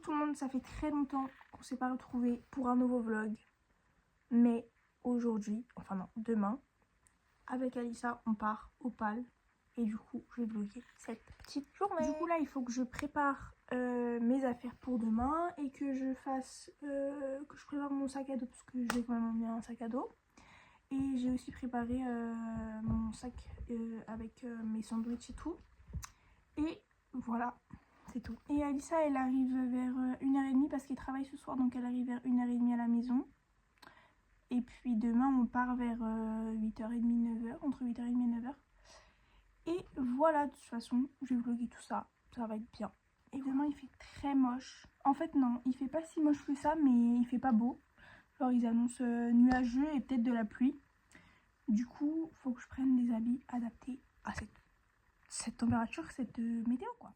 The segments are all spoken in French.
tout le monde, ça fait très longtemps qu'on s'est pas retrouvés pour un nouveau vlog. Mais aujourd'hui, enfin non, demain, avec Alissa, on part au PAL. Et du coup, je vais vlogger cette petite journée. Du coup là, il faut que je prépare mes affaires pour demain et que je fasse, que je prépare mon sac à dos parce que je vais quand même emmener un sac à dos. Et j'ai aussi préparé mon sac avec mes sandwichs et tout. Et voilà, c'est tout. Et Alissa, elle arrive vers 1h30 parce qu'elle travaille ce soir, donc elle arrive vers 1h30 à la maison. Et puis demain, on part vers 8h30, 9h, entre 8h30 et 9h. Et voilà, de toute façon, je vais vlogger tout ça, ça va être bien. Et demain, il fait très moche. En fait, non, il fait pas si moche que ça, mais il fait pas beau. Alors, ils annoncent nuageux et peut-être de la pluie. Du coup, faut que je prenne des habits adaptés à cette température, cette météo, quoi.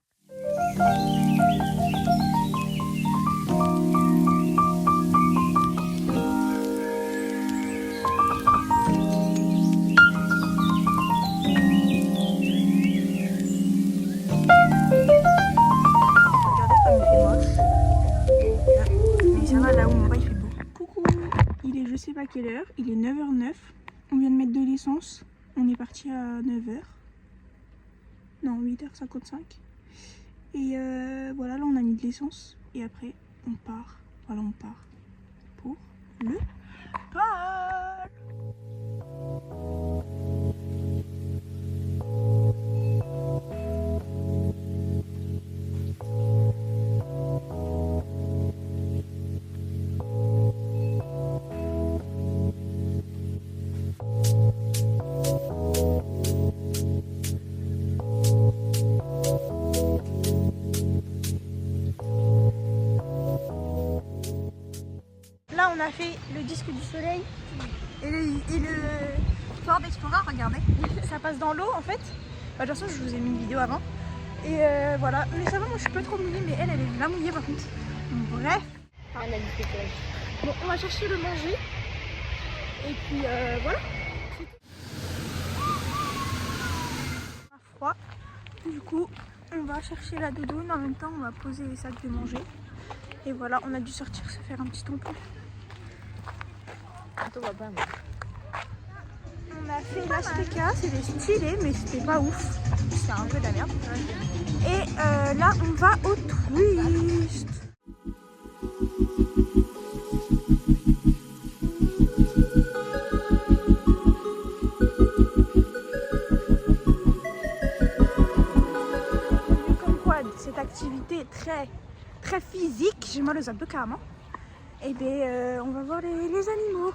Je sais pas quelle heure, il est 9h09, on vient de mettre de l'essence, on est parti à 9h, non 8h55 et voilà, là on a mis de l'essence et après on part, voilà on part pour le PAL. Là on a fait le disque du soleil et le Ford Explorer, regardez, ça passe dans l'eau en fait. Bah, de toute façon je vous ai mis une vidéo avant. Et voilà, mais ça va, moi je suis pas trop mouillée, mais elle est là mouillée par contre. Bref. Bon, on va chercher le manger. Et puis voilà. Froid. Du coup, on va chercher la doudoune. En même temps, on va poser les sacs de manger. Et voilà, on a dû sortir se faire un petit tampon. On a fait l'Azteca, c'était stylé, mais c'était pas ouf. C'était un peu de la merde. Et là, on va au Twist. Cette activité très physique, j'ai mal aux abdos carrément. Et bien on va voir les animaux.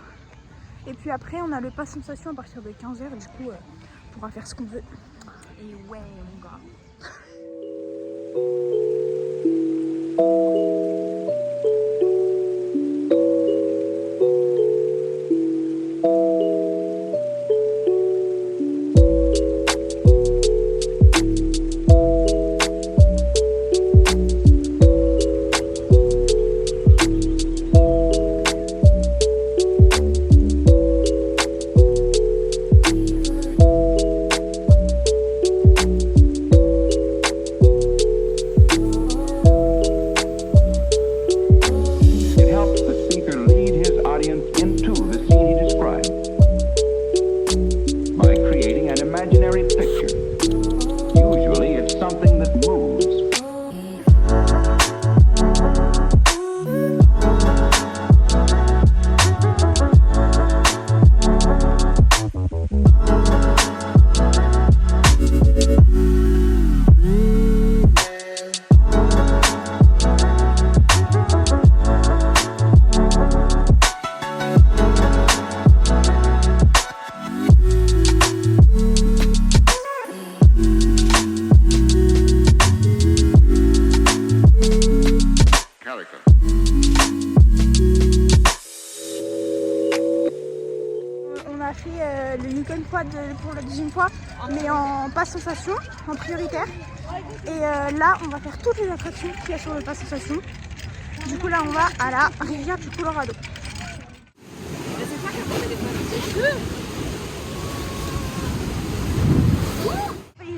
Et puis après on a le pass sensation à partir de 15h, du coup on pourra faire ce qu'on veut. Et ouais mon gars. Le Yukon Quad pour la deuxième fois, mais en pass sensation, en prioritaire. Et là, on va faire toutes les attractions qu'il y a sur le pass sensation. Du coup, là, on va à la rivière du Colorado.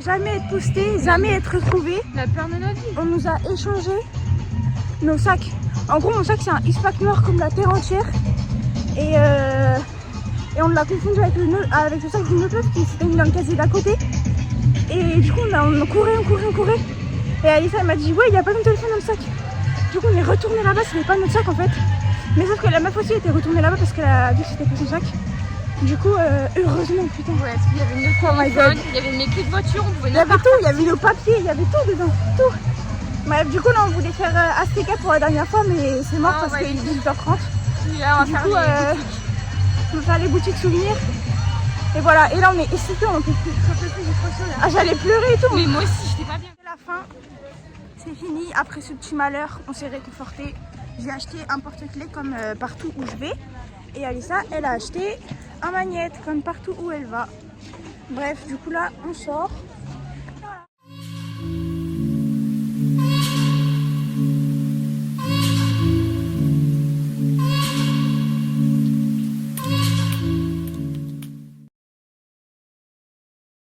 Jamais être posté, jamais être retrouvé. La peur de notre vie. On nous a échangé nos sacs. En gros, mon sac c'est un X-Pack noir comme la terre entière. Et on l'a confondu avec le sac d'une autre meuf qui s'était mis dans le casier d'à côté. Et du coup, on courait. Et Alissa elle m'a dit, ouais, il n'y a pas mon téléphone dans le sac. Du coup, on est retourné là-bas, c'était pas notre sac en fait. Mais sauf que la meuf aussi était retournée là-bas parce qu'elle a vu que c'était pas son sac. Du coup, heureusement, putain. Ouais, parce qu'il y avait nos téléphones, il y avait mes clés de voiture, on pouvait Il y avait tout, il y avait nos papiers, il y avait tout dedans, tout. Bref, du coup, là, on voulait faire Azteca pour la dernière fois, mais c'est mort parce qu'il est 18h30. Là, on va Du faire coup, on va faire les boutiques souvenirs. Et voilà, et là, on est excité, on peut plus, j'ai trop chaud là. Ah, j'allais pleurer et tout. Mais moi aussi, j'étais pas bien. C'est la fin, c'est fini. Après ce petit malheur, on s'est réconforté. J'ai acheté un porte-clés comme partout où je vais. Et Alissa, elle a acheté un magnète comme partout où elle va. Bref, du coup là, on sort.